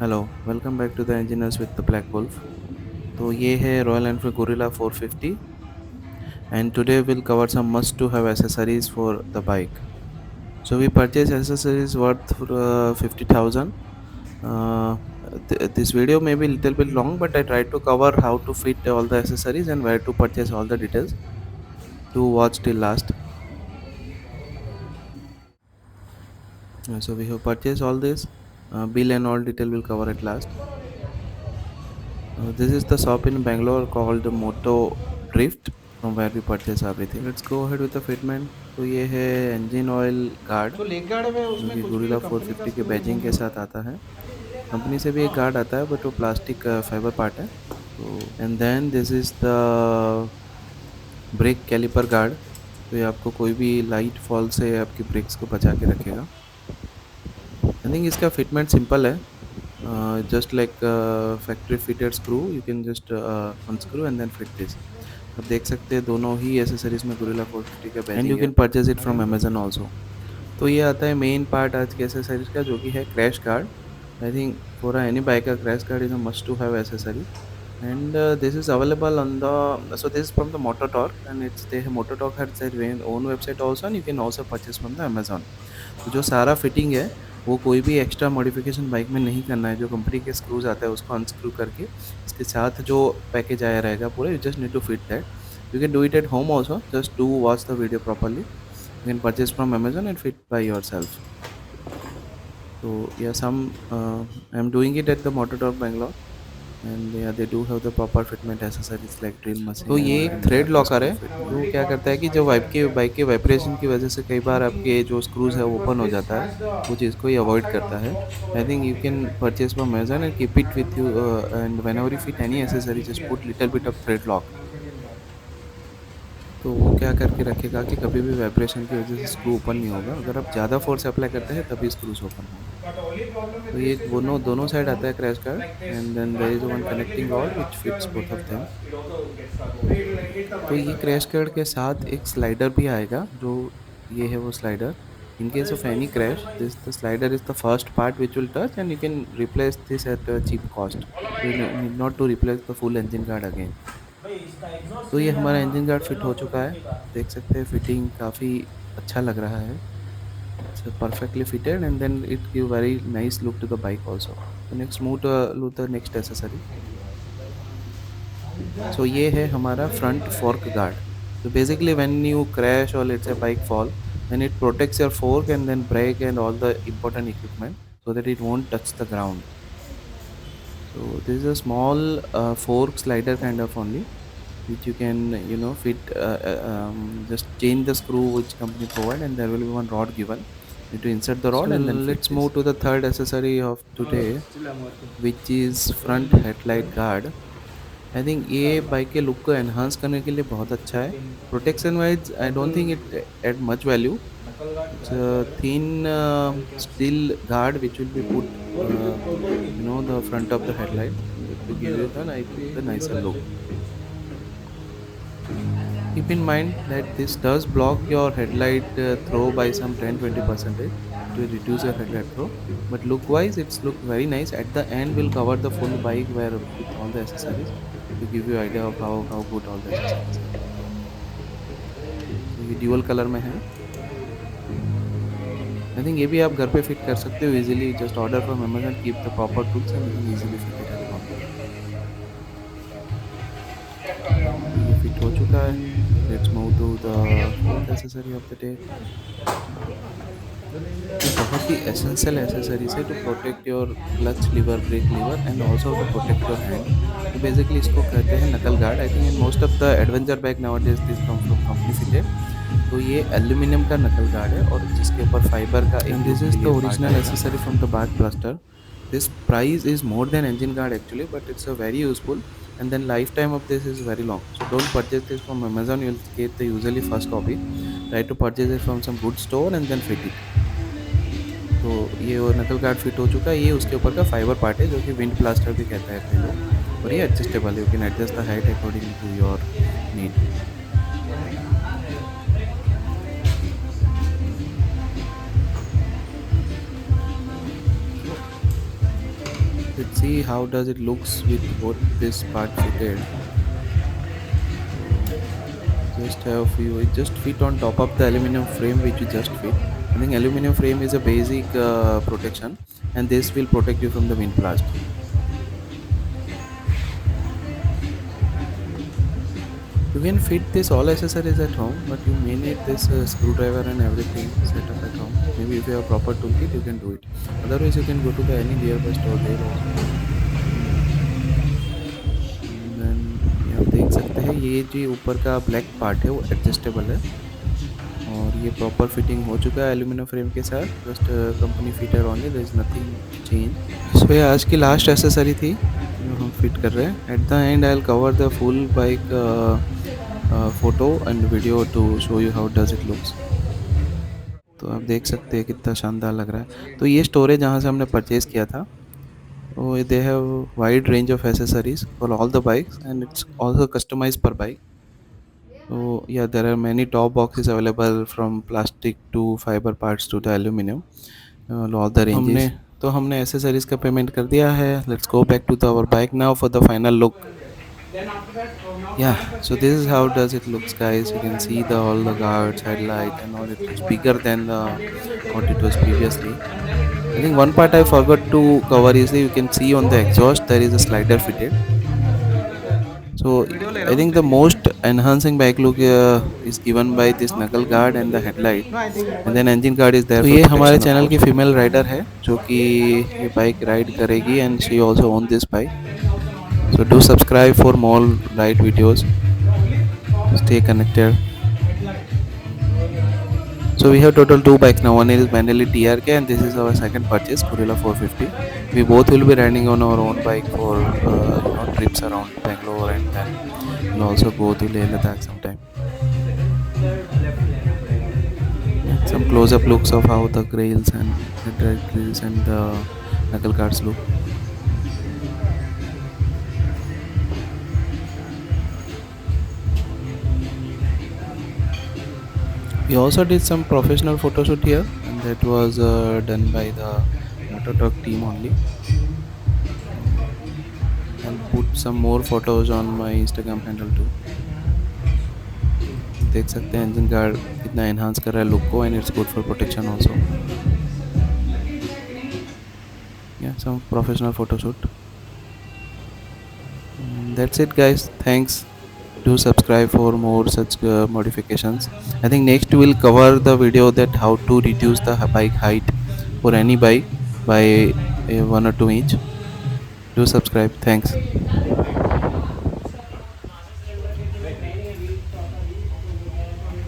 Hello, welcome back to the engineers with the black wolf. तो ये है Royal Enfield Gorilla 450 and today will cover some must to have accessories for the bike. So we purchased accessories worth 50,000. This video may be little bit long, but I tried to cover how to fit all the accessories and where to purchase all the details. To watch till last. So we have purchased all this. Bill and all detail will cover at last. This is the shop in Bangalore called Moto Drift from where we purchase everything. Let's go ahead with the fitment. तो ये है engine oil guard तो leg guard में जो उसमें कि कुछ भी गोरिल्ला कंपनी का 450 के स्क्रू बैजिंग के घूम साथ आता है. कंपनी से भी एक हाँ गार्ड आता है बट वो प्लास्टिक फाइबर पार्ट है. तो and then this is the brake caliper guard. तो ये आपको कोई भी लाइट फॉल से आपकी ब्रेक्स को बचा के रखेगा. आई थिंक इसका फिटमेंट सिंपल है. Just like factory fitted screw you can just unscrew and then fit this. आप देख सकते हैं दोनों ही एसेसरीज में गोरिल्ला 450 का बैजिंग है and you can purchase it from Amazon also. तो ये आता है मेन पार्ट आज के एसेसरीज का जो कि है crash guard. I think for any bike का crash guard is a must to have accessory. And this is available on the so this is from the Motor Talk and it's they have Motor Talk has their own website also and you can also purchase from the Amazon. तो जो सारा fitting है वो कोई भी extra modification bike में नहीं करना है. जो कंपनी के स्क्रूज आता है उसको अनस्क्रू करके इसके साथ जो पैकेज आया रहेगा पूरा you just need to fit that. You can do it at home also. Just do watch the video properly. You can purchase from Amazon and fit by yourself. तो yeah, some I'm doing it at the Motor Talk Bangalore. And या they do have the proper fitment accessories like drill machine. तो ये एक thread locker है. तो क्या करता है कि जो बाइक के वाइब्रेशन की वजह से कई बार आपके जो स्क्रूज है ओपन हो जाता है. वो चीज़ को ही अवॉइड करता है. I think you can purchase from Amazon and keep it with you and when ever you fit any accessory just put little bit of thread lock. तो वो क्या करके रखेगा कि कभी भी वाइब्रेशन की वजह से स्क्रू ओपन नहीं होगा. अगर आप ज़्यादा फोर्स अप्लाई करते हैं तभी स्क्रूज ओपन होंगे. तो ये दोनों साइड आता है crash guard and then there is one connecting rod which fits both of them. तो ये क्रैश गार्ड के साथ एक स्लाइडर भी आएगा जो ये है वो slider. In case of any crash this the slider is the first part which will touch and you can replace this at cheap cost. You need not to replace the full engine guard again. तो ये हमारा engine guard fit हो चुका है. देख सकते हैं fitting काफ़ी अच्छा लग रहा है. It's perfectly fitted and then it give very nice look to the bike also. तो next move to the next accessory. So ये है हमारा फ्रंट फोर्क गार्ड. तो basically when you crash or let's say bike fall then it protects your fork and then brake and all the important equipment so that it won't touch the ground. So this is a small fork slider kind of only which you can fit just change the screw which company provide and there will be one rod given. You need to insert the rod. So and then let's move to the third accessory of today which is front headlight guard. I think ये bike के look को enhance करने के लिए बहुत अच्छा है. Protection wise I don't think it add much value. It's thin steel guard which will be put the front of the headlight to give you the nicer look. Keep in mind that this does block your headlight throw by some 10-20% to reduce your headlight throw. But look wise, it's look very nice. At the end, we'll cover the full bike where with all the accessories to give you idea of how good all the accessories are. So ये dual color में है. I think ये भी आप घर पे fit कर सकते हो easily. Just order from Amazon, keep the proper tools and you can easily fit it at home. ये फिट हो चुका है. Let's move to the fourth accessory of the day. ये बहुत ही एसेंशियल एसेसरीज है to protect your clutch lever brake lever and also to protect your hand. तो basically इसको कहते हैं knuckle guard. I think in most of the adventure bike nowadays this come from company fitted. तो ये aluminium का नकल guard है और जिसके ऊपर फाइबर का एक this is the original accessory from the back blaster. This price is more than engine guard actually but it's a very useful and then lifetime of this is very long. So don't purchase this from Amazon. You'll get the usually first copy. Try to purchase it from some good store and then fit it. तो ये वो नकल guard fit हो चुका है. ये उसके ऊपर का फाइबर पार्ट है जो कि विंड प्लास्टर भी कहता है कई लोग. और ये एडजस्टेबल है. You can adjust the height according to your need. Let's see how does it looks with both this part fitted. Just have few, it just fit on top of the aluminum frame which you just fit. I think aluminum frame is a basic protection, and this will protect you from the wind blast. You can fit this all accessories at home, but you may need this screwdriver and everything set up at home. Maybe if you have proper toolkit, you can do it. Otherwise, you can go to the any nearby store there also. Then ये आप देख सकते हैं, ये जो ऊपर का black part है वो एडजस्टेबल है, और ये प्रॉपर फिटिंग हो चुका है एल्यूमिनियम फ्रेम के साथ. Just company fitter only, there is nothing change. So ये आज की लास्ट एसेसरी थी जो हम फिट कर रहे हैं. At the end I will cover the full bike photo and video to show you how does it looks. तो आप देख सकते हैं कितना शानदार लग रहा है. तो ये स्टोरेज जहाँ से हमने परचेज़ किया था, तो they have wide range of accessories for all the bikes and it's also customise per bike. So yeah, there are many top boxes available from plastic to fiber parts to the aluminum, all the ranges. हमने accessories का payment कर दिया है. Let's go back to our bike now for the final look. Yeah, so this is how does it looks, guys. You can see the all the guards, headlight, and all. It looks bigger than the what it was previously. I think one part I forgot to cover is that you can see on the exhaust there is a slider fitted. So I think the most enhancing bike look is given by this knuckle guard and the headlight, and then engine guard is there. तो ये हमारे channel की female rider है जो कि ये bike ride करेगी, and she also own this bike. So do subscribe for more ride videos. Stay connected. So we have total two bikes now. One is Benelli TRK and this is our second purchase, Gorilla 450. We both will be riding on our own bike for trips around Bangalore, and then we'll also go to Leh Ladakh sometime. Yeah, some close-up looks of how the grills and the tread grills and the knuckle guards look. We also did some professional photo shoot here, and that was done by the Mototalk team only. I'll put some more photos on my Instagram handle too. देख सकते हैं engine guard कितना enhance कर रहा है look को, and it's good for protection also. Yeah, some professional photo shoot. That's it, guys. Thanks. Do subscribe for more such modifications. I think next we'll cover the video that how to reduce the bike height for any bike by 1 or 2 inch. Do subscribe. Thanks.